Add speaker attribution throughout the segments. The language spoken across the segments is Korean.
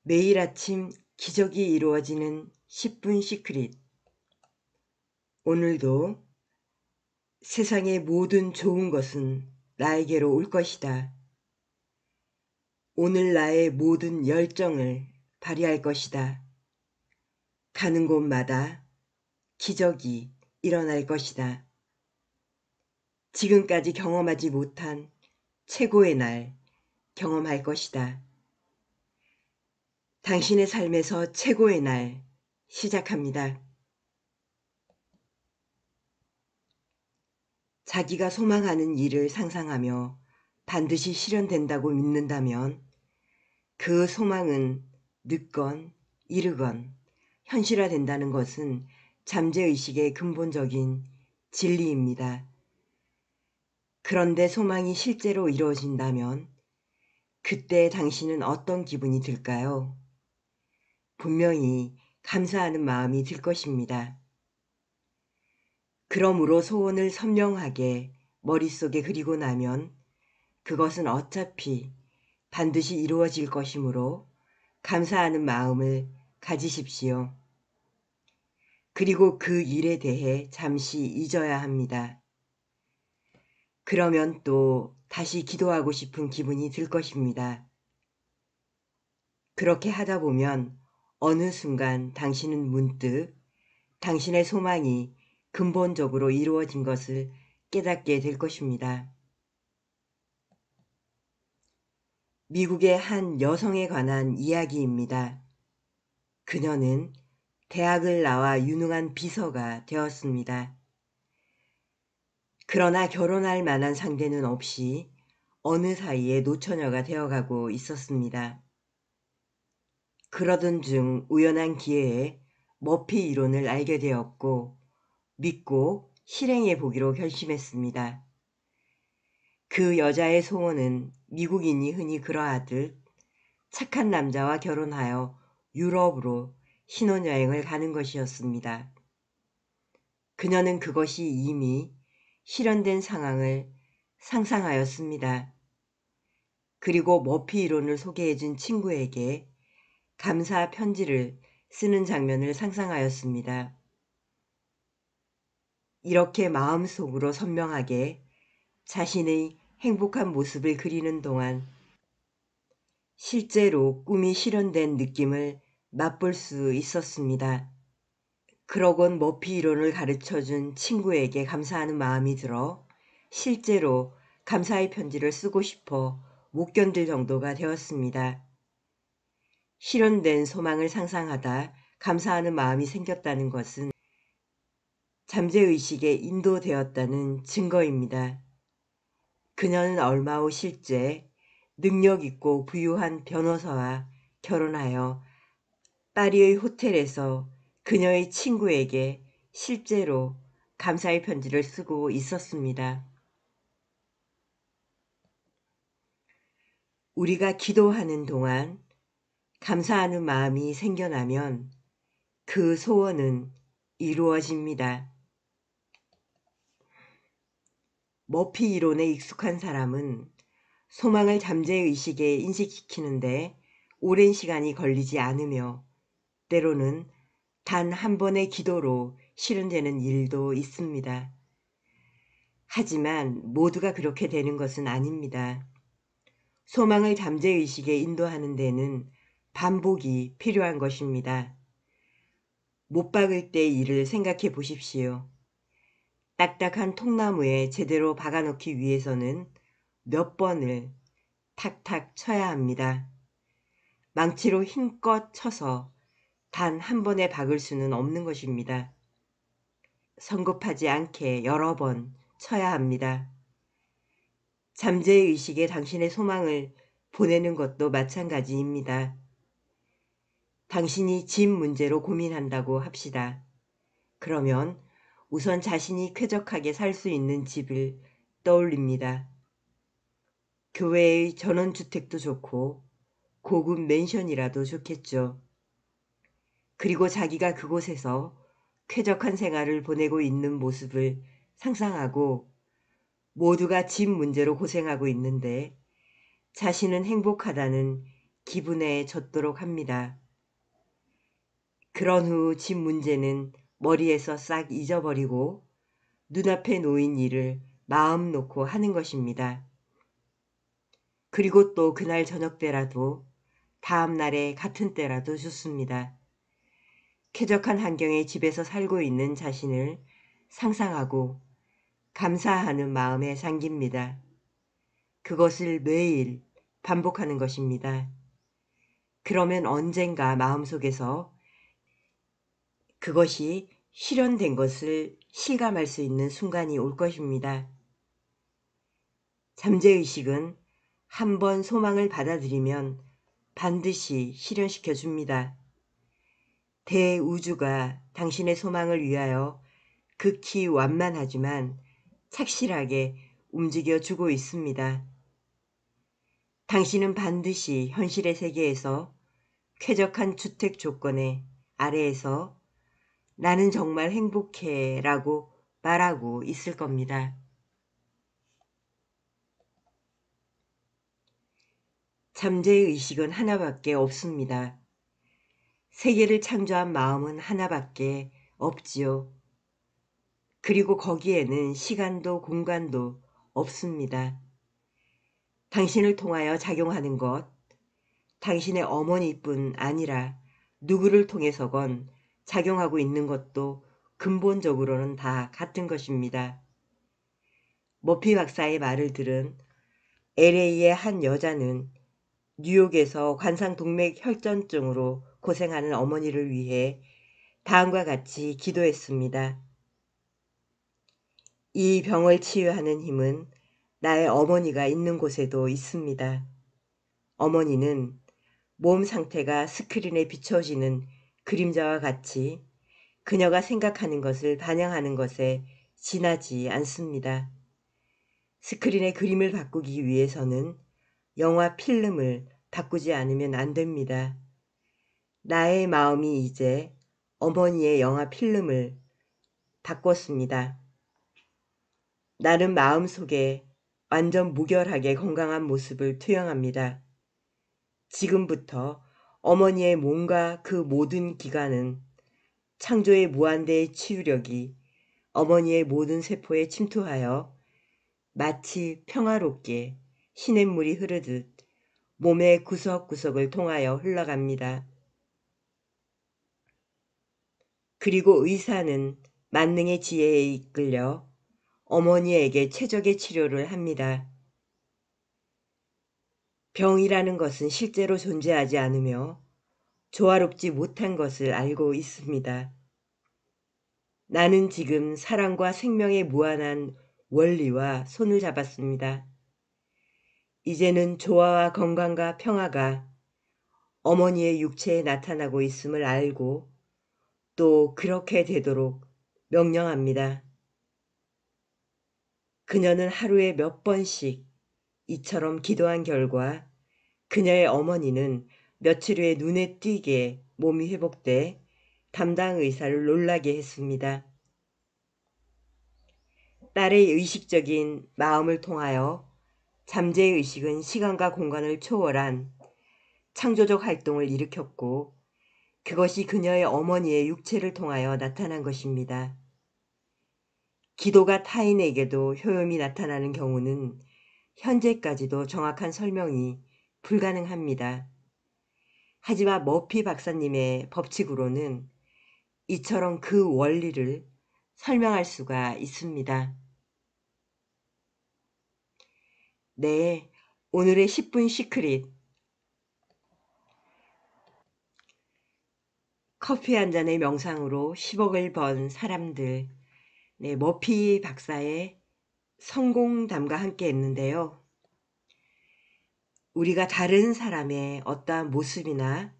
Speaker 1: 매일 아침 기적이 이루어지는 10분 시크릿. 오늘도 세상의 모든 좋은 것은 나에게로 올 것이다. 오늘 나의 모든 열정을 발휘할 것이다. 가는 곳마다 기적이 일어날 것이다. 지금까지 경험하지 못한 최고의 날 경험할 것이다. 당신의 삶에서 최고의 날 시작합니다. 자기가 소망하는 일을 상상하며 반드시 실현된다고 믿는다면 그 소망은 늦건 이르건 현실화된다는 것은 잠재의식의 근본적인 진리입니다. 그런데 소망이 실제로 이루어진다면 그때 당신은 어떤 기분이 들까요? 분명히 감사하는 마음이 들 것입니다. 그러므로 소원을 선명하게 머릿속에 그리고 나면 그것은 어차피 반드시 이루어질 것이므로 감사하는 마음을 가지십시오. 그리고 그 일에 대해 잠시 잊어야 합니다. 그러면 또 다시 기도하고 싶은 기분이 들 것입니다. 그렇게 하다 보면 어느 순간 당신은 문득 당신의 소망이 근본적으로 이루어진 것을 깨닫게 될 것입니다. 미국의 한 여성에 관한 이야기입니다. 그녀는 대학을 나와 유능한 비서가 되었습니다. 그러나 결혼할 만한 상대는 없이 어느 사이에 노처녀가 되어가고 있었습니다. 그러던 중 우연한 기회에 머피 이론을 알게 되었고 믿고 실행해 보기로 결심했습니다. 그 여자의 소원은 미국인이 흔히 그러하듯 착한 남자와 결혼하여 유럽으로 신혼여행을 가는 것이었습니다. 그녀는 그것이 이미 실현된 상황을 상상하였습니다. 그리고 머피 이론을 소개해준 친구에게 감사 편지를 쓰는 장면을 상상하였습니다. 이렇게 마음속으로 선명하게 자신의 행복한 모습을 그리는 동안 실제로 꿈이 실현된 느낌을 맛볼 수 있었습니다. 그러곤 머피 이론을 가르쳐준 친구에게 감사하는 마음이 들어 실제로 감사의 편지를 쓰고 싶어 못 견딜 정도가 되었습니다. 실현된 소망을 상상하다 감사하는 마음이 생겼다는 것은 잠재의식에 인도되었다는 증거입니다. 그녀는 얼마 후 실제 능력 있고 부유한 변호사와 결혼하여 파리의 호텔에서 그녀의 친구에게 실제로 감사의 편지를 쓰고 있었습니다. 우리가 기도하는 동안 감사하는 마음이 생겨나면 그 소원은 이루어집니다. 머피 이론에 익숙한 사람은 소망을 잠재의식에 인식시키는데 오랜 시간이 걸리지 않으며 때로는 단 한 번의 기도로 실현되는 일도 있습니다. 하지만 모두가 그렇게 되는 것은 아닙니다. 소망을 잠재의식에 인도하는 데는 반복이 필요한 것입니다. 못 박을 때의 일을 생각해 보십시오. 딱딱한 통나무에 제대로 박아놓기 위해서는 몇 번을 탁탁 쳐야 합니다. 망치로 힘껏 쳐서 단 한 번에 박을 수는 없는 것입니다. 성급하지 않게 여러 번 쳐야 합니다. 잠재의식에 당신의 소망을 보내는 것도 마찬가지입니다. 당신이 집 문제로 고민한다고 합시다. 그러면 우선 자신이 쾌적하게 살 수 있는 집을 떠올립니다. 교외의 전원주택도 좋고 고급 맨션이라도 좋겠죠. 그리고 자기가 그곳에서 쾌적한 생활을 보내고 있는 모습을 상상하고 모두가 집 문제로 고생하고 있는데 자신은 행복하다는 기분에 젖도록 합니다. 그런 후 집 문제는 머리에서 싹 잊어버리고 눈앞에 놓인 일을 마음 놓고 하는 것입니다. 그리고 또 그날 저녁 때라도 다음 날에 같은 때라도 좋습니다. 쾌적한 환경의 집에서 살고 있는 자신을 상상하고 감사하는 마음에 잠깁니다. 그것을 매일 반복하는 것입니다. 그러면 언젠가 마음속에서 그것이 실현된 것을 실감할 수 있는 순간이 올 것입니다. 잠재의식은 한번 소망을 받아들이면 반드시 실현시켜 줍니다. 대우주가 당신의 소망을 위하여 극히 완만하지만 착실하게 움직여주고 있습니다. 당신은 반드시 현실의 세계에서 쾌적한 주택 조건의 아래에서 나는 정말 행복해 라고 말하고 있을 겁니다. 잠재의식은 하나밖에 없습니다. 세계를 창조한 마음은 하나밖에 없지요. 그리고 거기에는 시간도 공간도 없습니다. 당신을 통하여 작용하는 것, 당신의 어머니뿐 아니라 누구를 통해서건 작용하고 있는 것도 근본적으로는 다 같은 것입니다. 머피 박사의 말을 들은 LA의 한 여자는 뉴욕에서 관상동맥 혈전증으로 고생하는 어머니를 위해 다음과 같이 기도했습니다. 이 병을 치유하는 힘은 나의 어머니가 있는 곳에도 있습니다. 어머니는 몸 상태가 스크린에 비춰지는 그림자와 같이 그녀가 생각하는 것을 반영하는 것에 지나지 않습니다. 스크린의 그림을 바꾸기 위해서는 영화 필름을 바꾸지 않으면 안 됩니다. 나의 마음이 이제 어머니의 영화 필름을 바꿨습니다. 나는 마음속에 완전 무결하게 건강한 모습을 투영합니다. 지금부터 어머니의 몸과 그 모든 기관은 창조의 무한대의 치유력이 어머니의 모든 세포에 침투하여 마치 평화롭게 시냇물이 흐르듯 몸의 구석구석을 통하여 흘러갑니다. 그리고 의사는 만능의 지혜에 이끌려 어머니에게 최적의 치료를 합니다. 병이라는 것은 실제로 존재하지 않으며 조화롭지 못한 것을 알고 있습니다. 나는 지금 사랑과 생명의 무한한 원리와 손을 잡았습니다. 이제는 조화와 건강과 평화가 어머니의 육체에 나타나고 있음을 알고 또 그렇게 되도록 명령합니다. 그녀는 하루에 몇 번씩 이처럼 기도한 결과 그녀의 어머니는 며칠 후에 눈에 띄게 몸이 회복돼 담당 의사를 놀라게 했습니다. 딸의 의식적인 마음을 통하여 잠재의식은 시간과 공간을 초월한 창조적 활동을 일으켰고 그것이 그녀의 어머니의 육체를 통하여 나타난 것입니다. 기도가 타인에게도 효험이 나타나는 경우는 현재까지도 정확한 설명이 불가능합니다. 하지만 머피 박사님의 법칙으로는 이처럼 그 원리를 설명할 수가 있습니다. 네, 오늘의 10분 시크릿. 커피 한 잔의 명상으로 10억을 번 사람들. 네, 머피 박사의 성공담과 함께 했는데요. 우리가 다른 사람의 어떠한 모습이나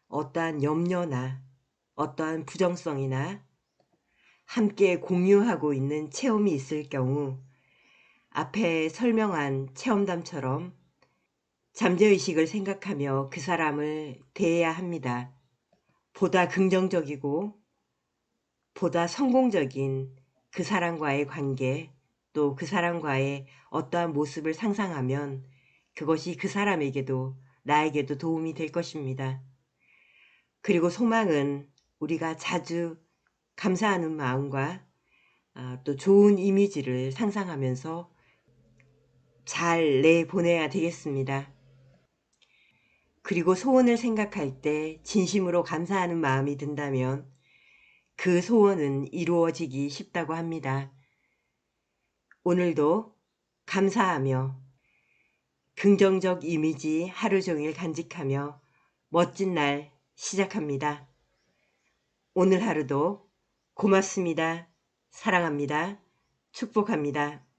Speaker 1: 어떠한 염려나 어떠한 부정성이나 함께 공유하고 있는 체험이 있을 경우 앞에 설명한 체험담처럼 잠재의식을 생각하며 그 사람을 대해야 합니다. 보다 긍정적이고 보다 성공적인 그 사람과의 관계 또 그 사람과의 어떠한 모습을 상상하면 그것이 그 사람에게도 나에게도 도움이 될 것입니다. 그리고 소망은 우리가 자주 감사하는 마음과 또 좋은 이미지를 상상하면서 잘 내보내야 되겠습니다. 그리고 소원을 생각할 때 진심으로 감사하는 마음이 든다면 그 소원은 이루어지기 쉽다고 합니다. 오늘도 감사하며 긍정적 이미지 하루 종일 간직하며 멋진 날 시작합니다. 오늘 하루도 고맙습니다. 사랑합니다. 축복합니다.